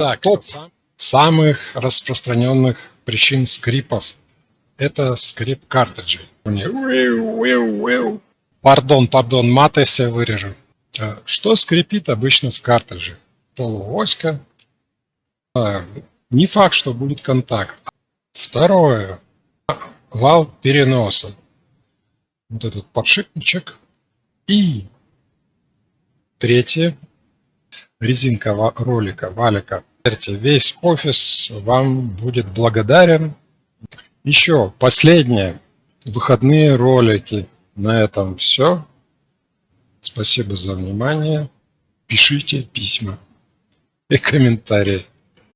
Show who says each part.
Speaker 1: Так, топ самых распространенных причин скрипов. Это скрип картриджей. Пардон, мат я себе вырежу. Что скрипит обычно в картридже? Полуоська. Не факт, что будет контакт. Второе. Вал переноса. Вот этот подшипничек. И третье. Резинка ролика, валика. Весь офис вам будет благодарен. Еще последнее. Выходные ролики. На этом все. Спасибо за внимание. Пишите письма и комментарии.